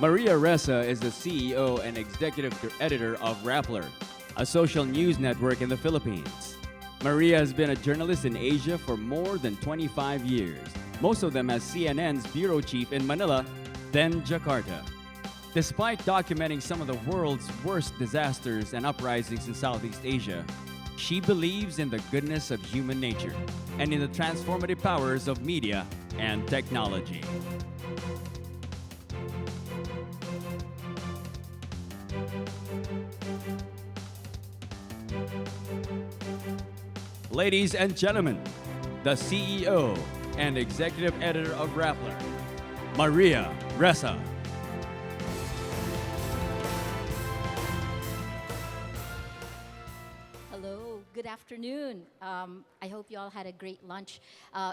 Maria Ressa is the CEO and executive editor of Rappler, a social news network in the Philippines. Maria has been a journalist in Asia for more than 25 years, most of them as CNN's bureau chief in Manila, then Jakarta. Despite documenting some of the world's worst disasters and uprisings in Southeast Asia, she believes in the goodness of human nature and in the transformative powers of media and technology. Ladies and gentlemen, the CEO and executive editor of Rappler, Maria Ressa. Hello, good afternoon. I hope you all had a great lunch.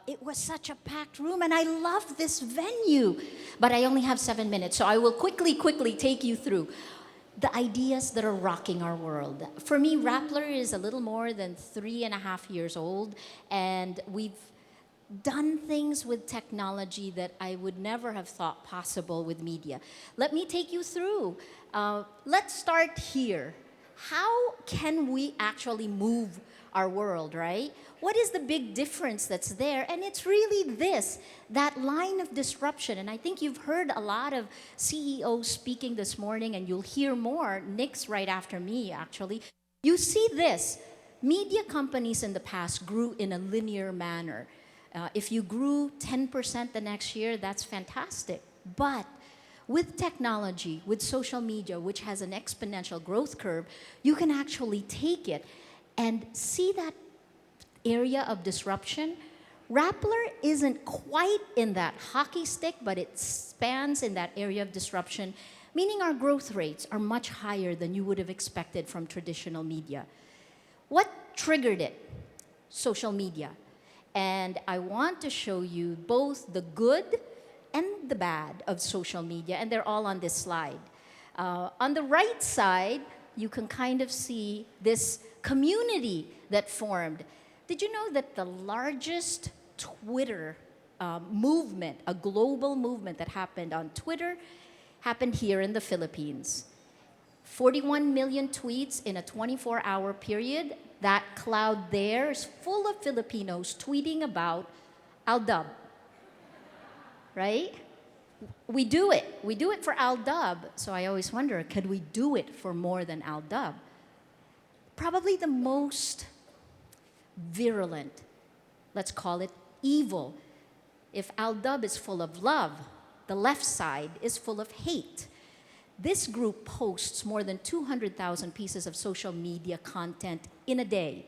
It was such a packed room, and I love this venue. But I only have 7 minutes, so I will quickly take you through the ideas that are rocking our world. For me, Rappler is a little more than 3.5 years old, and we've done things with technology that I would never have thought possible with media. Let me take you through. Let's start here. How can we actually move our world, right? What is the big difference that's there? And it's really this, that line of disruption. And I think you've heard a lot of CEOs speaking this morning, and you'll hear more. Nick's right after me, actually. You see this. Media companies in the past grew in a linear manner. If you grew 10% the next year, that's fantastic. But with technology, with social media, which has an exponential growth curve, you can actually take it and see that area of disruption. Rappler isn't quite in that hockey stick, but it spans in that area of disruption, meaning our growth rates are much higher than you would have expected from traditional media. What triggered it? Social media. And I want to show you both the good and the bad of social media, and they're all on this slide. On the right side, you can kind of see this community that formed. Did you know that the largest Twitter movement, a global movement that happened on Twitter, happened here in the Philippines? 41 million tweets in a 24-hour period. That cloud there is full of Filipinos tweeting about Aldab. Right? We do it. We do it for Aldab. So I always wonder, could we do it for more than Aldab? Probably the most virulent, let's call it evil. If Aldab is full of love, the left side is full of hate. This group posts more than 200,000 pieces of social media content in a day.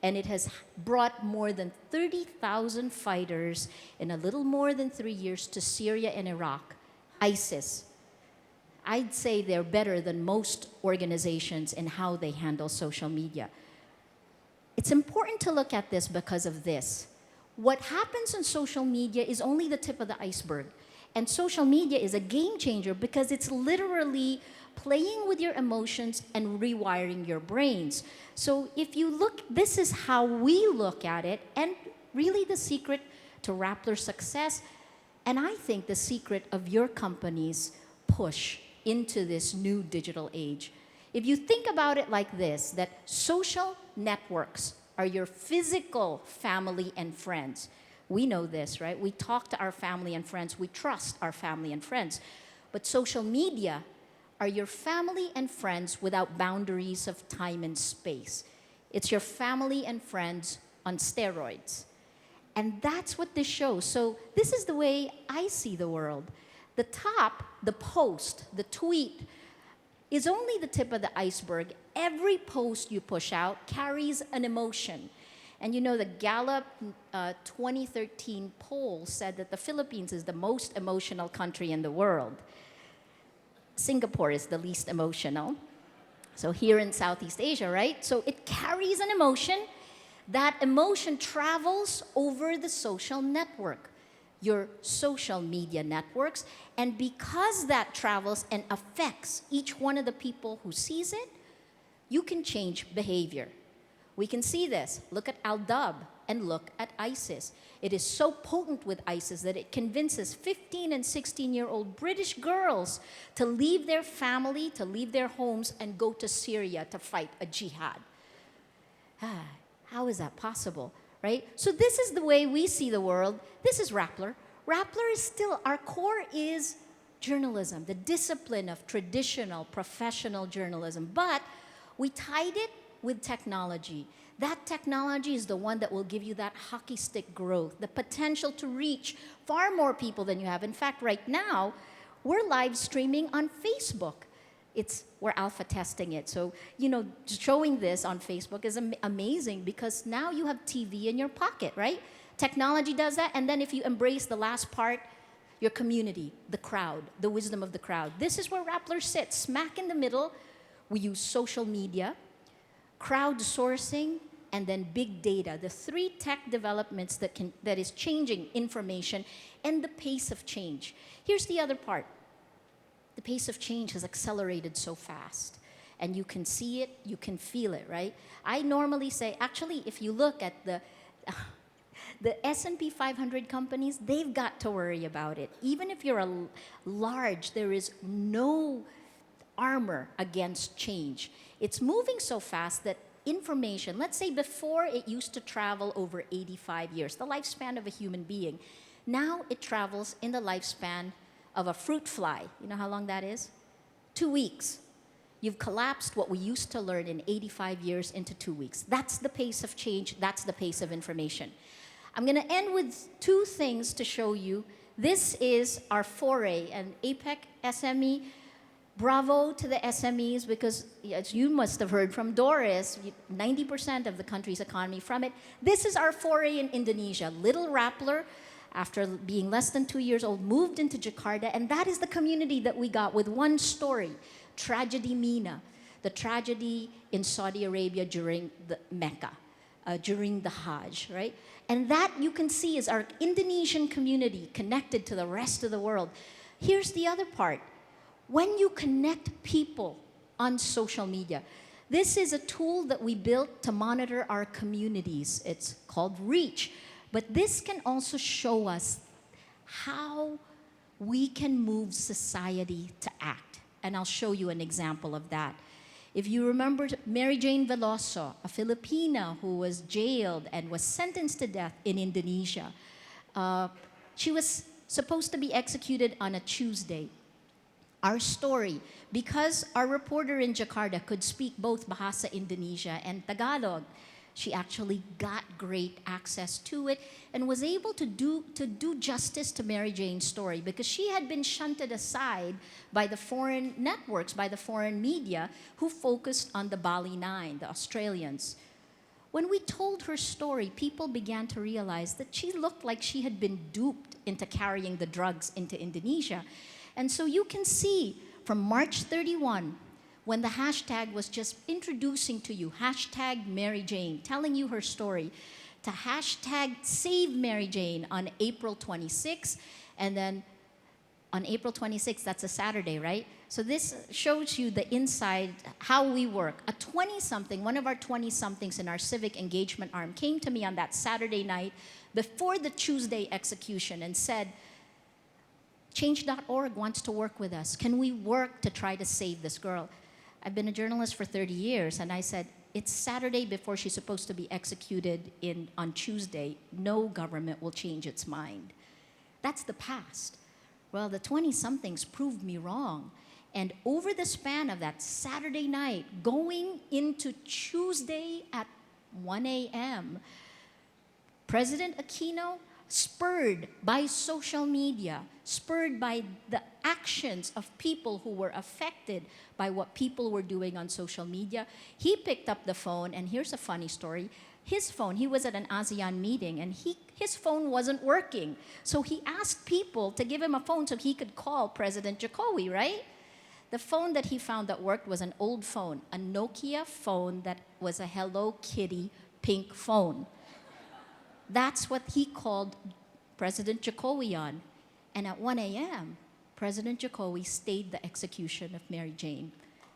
And it has brought more than 30,000 fighters in a little more than 3 years to Syria and Iraq, ISIS. I'd say they're better than most organizations in how they handle social media. It's important to look at this because of this. What happens on social media is only the tip of the iceberg. And social media is a game changer because it's literally playing with your emotions and rewiring your brains. So if you look, this is how we look at it, and really the secret to Rappler's success, and I think the secret of your company's push into this new digital age. If you think about it like this, that social networks are your physical family and friends. We know this, right? We talk to our family and friends. We trust our family and friends. But social media are your family and friends without boundaries of time and space. It's your family and friends on steroids. And that's what this shows. So this is the way I see the world. The top, the post, the tweet, is only the tip of the iceberg. Every post you push out carries an emotion. And you know, the Gallup 2013 poll said that the Philippines is the most emotional country in the world. Singapore is the least emotional. So here in Southeast Asia, right? So it carries an emotion. That emotion travels over the social network, your social media networks. And because that travels and affects each one of the people who sees it, you can change behavior. We can see this. Look at Aldab. and look at ISIS. It is so potent with ISIS that it convinces 15 and 16-year-old British girls to leave their family, to leave their homes, and go to Syria to fight a jihad. How is that possible, right? So this is the way we see the world. This is Rappler. Rappler is still, our core is journalism, the discipline of traditional professional journalism. But we tied it with technology. That technology is the one that will give you that hockey stick growth, the potential to reach far more people than you have. In fact, right now, we're live streaming on Facebook. We're alpha testing it. So, showing this on Facebook is amazing because now you have TV in your pocket, right? Technology does that. And then if you embrace the last part, your community, the crowd, the wisdom of the crowd. This is where Rappler sits, smack in the middle. We use social media, crowdsourcing, and then big data, the three tech developments that is changing information and the pace of change. Here's the other part. The pace of change has accelerated so fast. And you can see it, you can feel it, right? I normally say, actually, if you look at the S&P 500 companies, they've got to worry about it. Even if you're large, there is no armor against change. It's moving so fast that information, let's say before it used to travel over 85 years, the lifespan of a human being. Now it travels in the lifespan of a fruit fly. You know how long that is? 2 weeks. You've collapsed what we used to learn in 85 years into 2 weeks. That's the pace of change. That's the pace of information. I'm going to end with two things to show you. This is our foray, an APEC SME. Bravo to the SMEs because, as you must have heard from Doris, 90% of the country's economy from it. This is our foray in Indonesia. Little Rappler, after being less than 2 years old, moved into Jakarta, and that is the community that we got with one story, Tragedy Mina, the tragedy in Saudi Arabia during the Mecca, during the Hajj, right? And that you can see is our Indonesian community connected to the rest of the world. Here's the other part. When you connect people on social media, this is a tool that we built to monitor our communities. It's called Reach. But this can also show us how we can move society to act. And I'll show you an example of that. If you remember Mary Jane Veloso, a Filipina who was jailed and was sentenced to death in Indonesia, she was supposed to be executed on a Tuesday. Our story, because our reporter in Jakarta could speak both Bahasa Indonesia and Tagalog, she actually got great access to it and was able to do justice to Mary Jane's story because she had been shunted aside by the foreign networks, by the foreign media who focused on the Bali Nine, the Australians. When we told her story, people began to realize that she looked like she had been duped into carrying the drugs into Indonesia. And so you can see from March 31, when the hashtag was just introducing to you, hashtag Mary Jane, telling you her story, to hashtag Save Mary Jane on April 26, and then on April 26, that's a Saturday, right? So this shows you the inside, how we work. A 20-something, one of our 20-somethings in our civic engagement arm came to me on that Saturday night before the Tuesday execution and said, Change.org wants to work with us. Can we work to try to save this girl? I've been a journalist for 30 years, and I said, it's Saturday before she's supposed to be executed on Tuesday. No government will change its mind. That's the past. Well, the 20-somethings proved me wrong. And over the span of that Saturday night, going into Tuesday at 1 a.m., President Aquino, spurred by social media, spurred by the actions of people who were affected by what people were doing on social media, he picked up the phone, and here's a funny story. His phone, he was at an ASEAN meeting, and his phone wasn't working. So he asked people to give him a phone so he could call President Jokowi, right? The phone that he found that worked was an old phone, a Nokia phone that was a Hello Kitty pink phone. That's what he called President Jokowi on. And at 1 a.m., President Jokowi stayed the execution of Mary Jane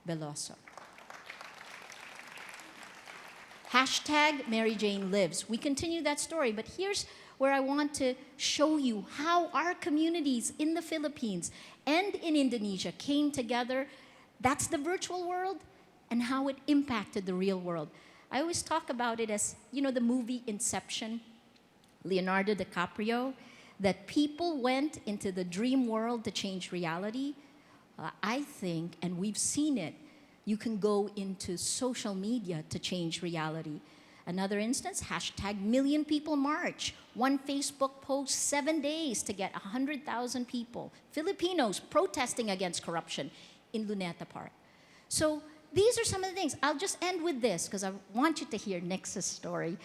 Veloso. Hashtag Mary Jane lives. We continue that story, but here's where I want to show you how our communities in the Philippines and in Indonesia came together. That's the virtual world and how it impacted the real world. I always talk about it as, the movie Inception, Leonardo DiCaprio, that people went into the dream world to change reality. I think, and we've seen it, you can go into social media to change reality. Another instance, hashtag Million People March. One Facebook post, 7 days to get 100,000 people, Filipinos protesting against corruption in Luneta Park. So these are some of the things. I'll just end with this because I want you to hear Nix's story.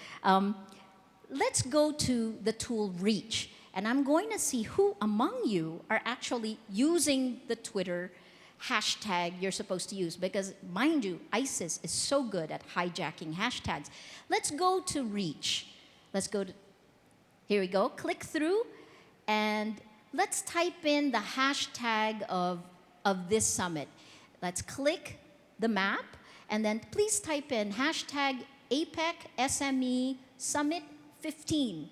Let's go to the tool Reach. And I'm going to see who among you are actually using the Twitter hashtag you're supposed to use. Because, mind you, ISIS is so good at hijacking hashtags. Let's go to Reach. Here we go. Click through. And let's type in the hashtag of this summit. Let's click the map. And then please type in hashtag APEC SME Summit 15.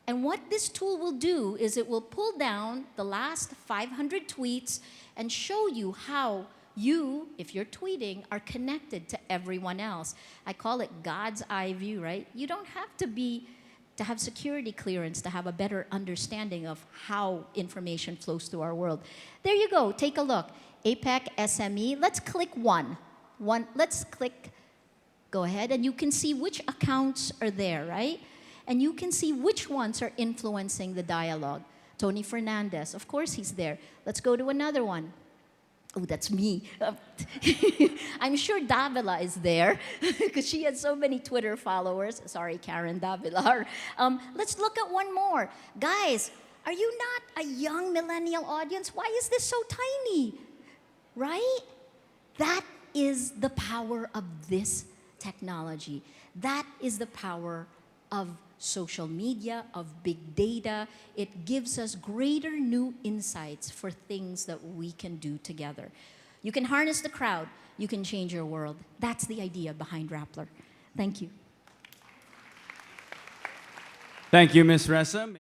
And what this tool will do is it will pull down the last 500 tweets and show you how you, if you're tweeting, are connected to everyone else. I call it God's eye view, right? You don't have to have security clearance to have a better understanding of how information flows through our world. There you go. Take a look. APEC SME. Let's click one. Let's click. Go ahead, and you can see which accounts are there, right? And you can see which ones are influencing the dialogue. Tony Fernandez, of course he's there. Let's go to another one. Oh, that's me. I'm sure Davila is there because she has so many Twitter followers. Sorry, Karen Davila. Let's look at one more. Guys, are you not a young millennial audience? Why is this so tiny? Right? That is the power of this technology. That is the power of social media, of big data. It gives us greater new insights for things that we can do together. You can harness the crowd. You can change your world. That's the idea behind Rappler. Thank you. Thank you, Ms. Ressa.